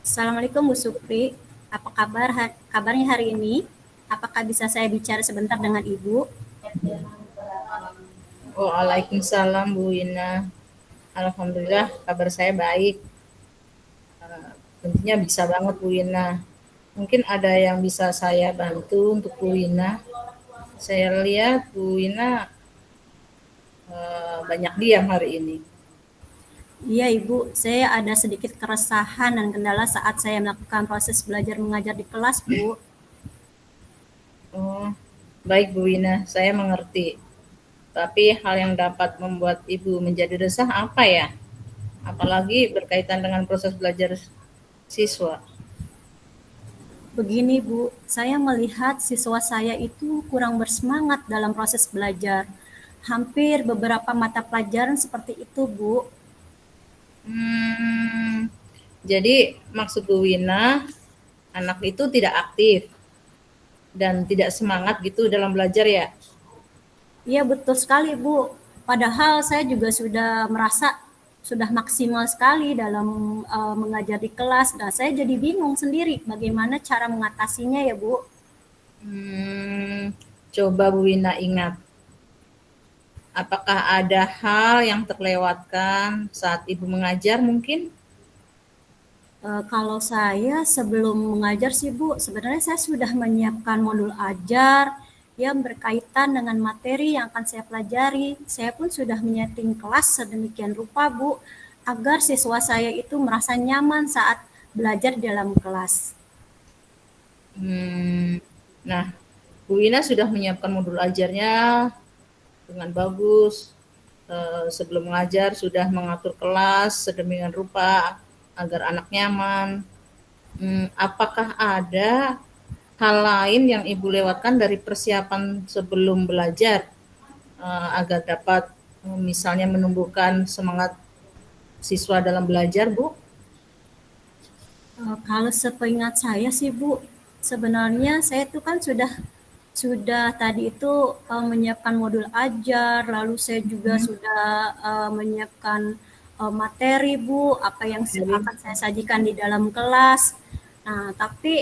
Assalamualaikum Bu Supri, apa kabarnya hari ini? Apakah bisa saya bicara sebentar dengan Ibu? Waalaikumsalam Bu Ina. Alhamdulillah kabar saya baik. Tentunya bisa banget Bu Ina. Mungkin ada yang bisa saya bantu untuk Bu Ina. Saya lihat Bu Ina banyak diam hari ini. Iya Ibu, saya ada sedikit keresahan dan kendala saat saya melakukan proses belajar mengajar di kelas Bu. Oh, baik Bu Ina, saya mengerti. Tapi hal yang dapat membuat Ibu menjadi resah apa ya? Apalagi berkaitan dengan proses belajar siswa. Begini Bu, saya melihat siswa saya itu kurang bersemangat dalam proses belajar. Hampir beberapa mata pelajaran seperti itu Bu. Hmm, jadi maksud Bu Wina, anak itu tidak aktif dan tidak semangat gitu dalam belajar ya? Iya betul sekali Bu. Padahal saya juga sudah merasa sudah maksimal sekali dalam mengajar di kelas dan saya jadi bingung sendiri bagaimana cara mengatasinya ya Bu. Hmm, coba Bu Wina ingat, apakah ada hal yang terlewatkan saat Ibu mengajar mungkin? Kalau saya sebelum mengajar sih Bu, sebenarnya saya sudah menyiapkan modul ajar yang berkaitan dengan materi yang akan saya pelajari. Saya pun sudah menyeting kelas sedemikian rupa Bu, agar siswa saya itu merasa nyaman saat belajar dalam kelas. Hmm, nah, Bu Wina sudah menyiapkan modul ajarnya dengan bagus. Sebelum mengajar sudah mengatur kelas sedemikian rupa agar anak nyaman. Apakah ada hal lain yang Ibu lewatkan dari persiapan sebelum belajar agar dapat misalnya menumbuhkan semangat siswa dalam belajar, Bu? Kalau sepeingat saya sih Bu, sebenarnya saya itu kan sudah tadi itu menyiapkan modul ajar, lalu saya juga Hmm, sudah menyiapkan materi Bu, apa yang jadi, akan saya sajikan di dalam kelas. Nah, tapi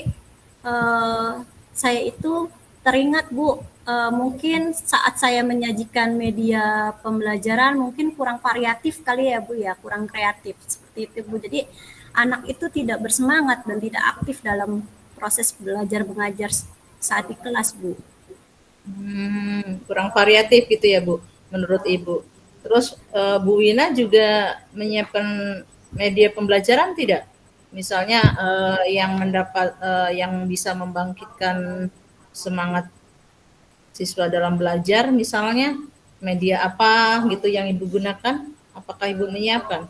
eh, saya itu teringat Bu, mungkin saat saya menyajikan media pembelajaran mungkin kurang variatif kali ya Bu ya, kurang kreatif seperti itu Bu. Jadi anak itu tidak bersemangat dan tidak aktif dalam proses belajar mengajar saat di kelas Bu. kurang variatif gitu ya, Bu, menurut Ibu. Terus Bu Wina juga menyiapkan media pembelajaran tidak? Misalnya yang bisa membangkitkan semangat siswa dalam belajar, misalnya media apa gitu yang Ibu gunakan? Apakah Ibu menyiapkan?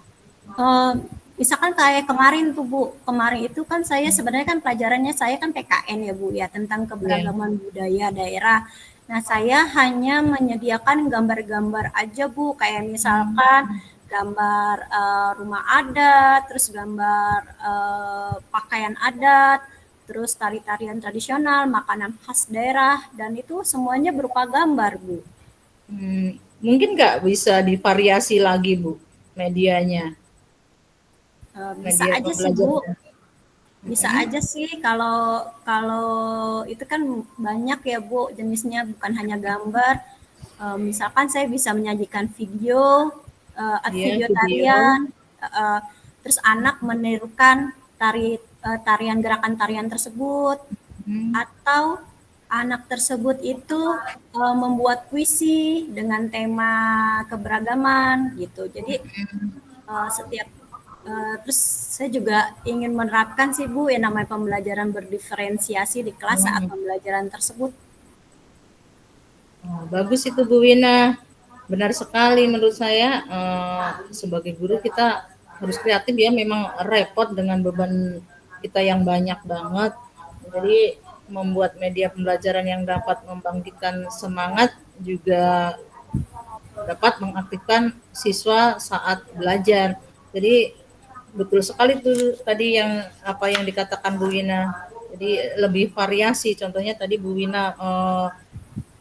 Eee, Misalkan kayak kemarin tuh, Bu, kemarin itu kan saya sebenarnya kan pelajarannya saya kan PKN ya, Bu, ya, tentang Ya. keberagaman budaya daerah. Nah, saya hanya menyediakan gambar-gambar aja, Bu, kayak misalkan gambar, rumah adat, terus gambar, pakaian adat, terus tari-tarian tradisional, makanan khas daerah, dan itu semuanya berupa gambar, Bu. Mungkin nggak bisa divariasi lagi Bu medianya, Bisa media aja sih, Bu. pembelajaran. Bisa Mm-mm. aja sih kalau kalau itu kan banyak ya Bu jenisnya bukan hanya gambar. Misalkan saya bisa menyajikan video, Iya video video. tarian, eee, terus anak menirukan tarian gerakan tarian tersebut, Hmm. atau anak tersebut itu, membuat puisi dengan tema keberagaman gitu. Jadi setiap terus saya juga ingin menerapkan sih Bu yang namanya pembelajaran berdiferensiasi di kelas saat Hmm. pembelajaran tersebut. Oh, bagus itu Bu Wina. Benar sekali menurut saya sebagai guru kita harus kreatif ya. Memang repot dengan beban kita yang banyak banget. Jadi membuat media pembelajaran yang dapat membangkitkan semangat juga dapat mengaktifkan siswa saat belajar. Jadi betul sekali tuh tadi yang apa yang dikatakan Bu Wina. Jadi lebih variasi. Contohnya tadi Bu Wina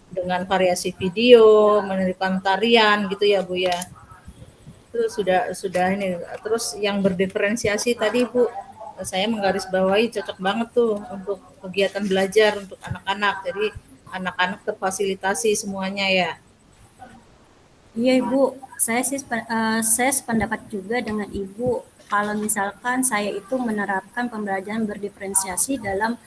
dengan variasi video, menerikan tarian gitu ya Bu ya. Itu sudah ini. Terus yang berdiferensiasi tadi Bu, saya menggarisbawahi cocok banget tuh untuk kegiatan belajar untuk anak-anak. Jadi anak-anak terfasilitasi semuanya ya. Iya Ibu, saya sependapat juga dengan Ibu. Kalau misalkan saya itu menerapkan pembelajaran berdiferensiasi dalam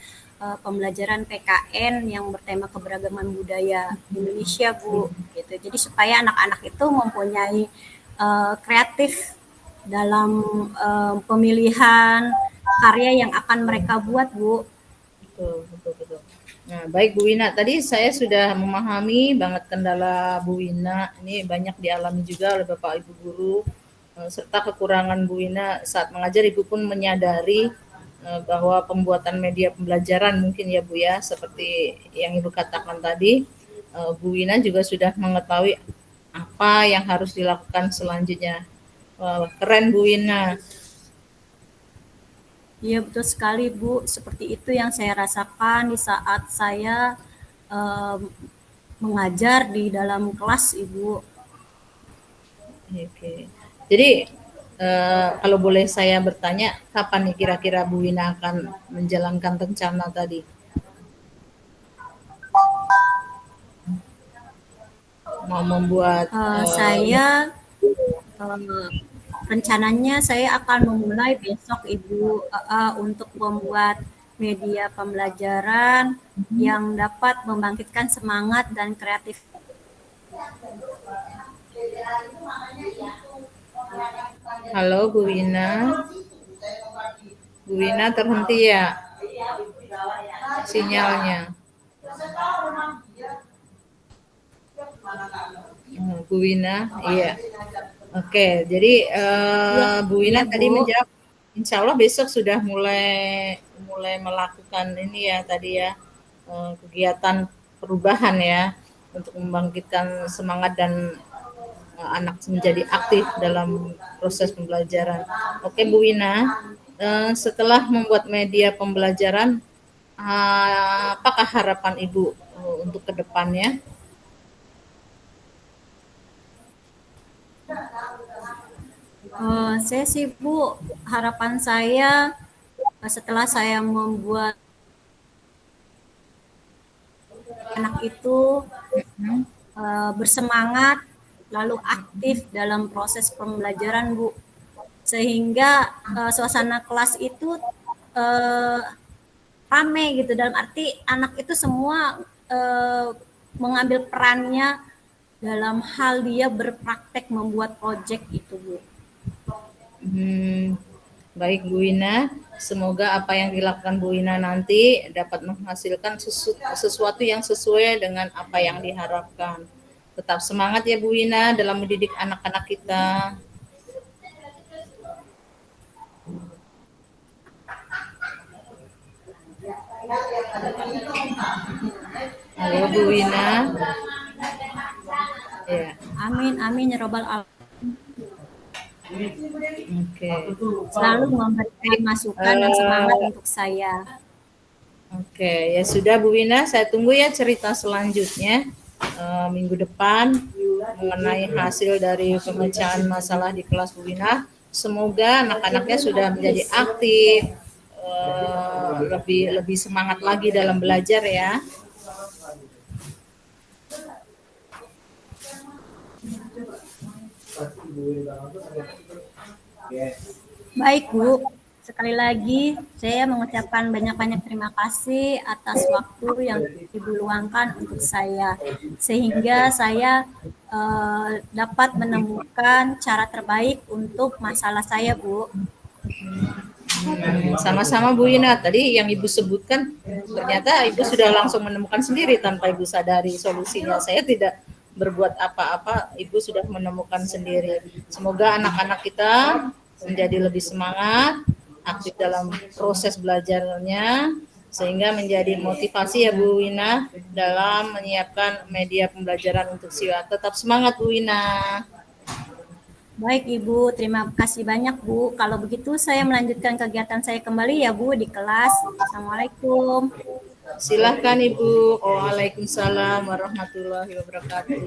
pembelajaran PKN yang bertema keberagaman budaya Indonesia, Bu. Gitu. Jadi supaya anak-anak itu mempunyai kreatif dalam pemilihan karya yang akan mereka buat, Bu. Betul, betul, betul. Nah, baik Bu Wina, tadi saya sudah memahami banget kendala Bu Wina. Ini banyak dialami juga oleh Bapak Ibu guru, serta kekurangan Bu Wina saat mengajar. Ibu pun menyadari bahwa pembuatan media pembelajaran mungkin ya Bu ya, seperti yang Ibu katakan tadi, Bu Wina juga sudah mengetahui apa yang harus dilakukan selanjutnya. Wah, keren Bu Wina. Iya betul sekali Bu, seperti itu yang saya rasakan di saat saya eh, mengajar di dalam kelas Ibu. Oke. Jadi kalau boleh saya bertanya, kapan nih kira-kira Bu Wina akan menjalankan rencana tadi? Mau membuat Saya rencananya saya akan memulai besok Ibu untuk membuat media pembelajaran yang dapat membangkitkan semangat dan kreatif. halo Bu Wina, Bu Wina terhenti ya sinyalnya. Bu Wina, iya. Oke, jadi Iya, Bu Wina iya tadi Bu. menjawab, Insya Allah besok sudah mulai mulai melakukan ini ya tadi ya kegiatan perubahan ya untuk membangkitkan semangat dan anak menjadi aktif dalam proses pembelajaran. Oke Bu Wina, setelah membuat media pembelajaran, apakah harapan Ibu untuk kedepannya? Saya sih Bu, harapan saya setelah saya membuat anak itu Hmm. bersemangat lalu aktif dalam proses pembelajaran Bu, sehingga suasana kelas itu uh, rame gitu, dalam arti anak itu semua mengambil perannya dalam hal dia berpraktek membuat proyek itu Bu. Baik Bu Wina, semoga apa yang dilakukan Bu Wina nanti dapat menghasilkan sesuatu yang sesuai dengan apa yang diharapkan. Tetap semangat ya Bu Wina dalam mendidik anak-anak kita. Halo Bu Wina. Ya. Amin amin ya robbal alamin. Oke. Selalu memberikan masukan dan semangat untuk saya. Oke, ya sudah Bu Wina, saya tunggu ya cerita selanjutnya minggu depan mengenai hasil dari pemecahan masalah di kelas Bu Wina. Semoga anak-anaknya sudah menjadi aktif, lebih lebih semangat lagi dalam belajar ya. Baik Bu, sekali lagi saya mengucapkan banyak-banyak terima kasih atas waktu yang Ibu luangkan untuk saya, sehingga saya dapat menemukan cara terbaik untuk masalah saya Bu. Sama-sama Bu Wina, tadi yang Ibu sebutkan ternyata Ibu sudah langsung menemukan sendiri tanpa Ibu sadari solusinya. Saya tidak berbuat apa-apa, Ibu sudah menemukan sendiri. Semoga anak-anak kita menjadi lebih semangat, aktif dalam proses belajarnya, sehingga menjadi motivasi ya Bu Wina dalam menyiapkan media pembelajaran untuk siswa. Tetap semangat Bu Wina. Baik Ibu, terima kasih banyak Bu. Kalau begitu saya melanjutkan kegiatan saya kembali ya Bu di kelas. Assalamualaikum. Silahkan Ibu. Waalaikumsalam warahmatullahi wabarakatuh.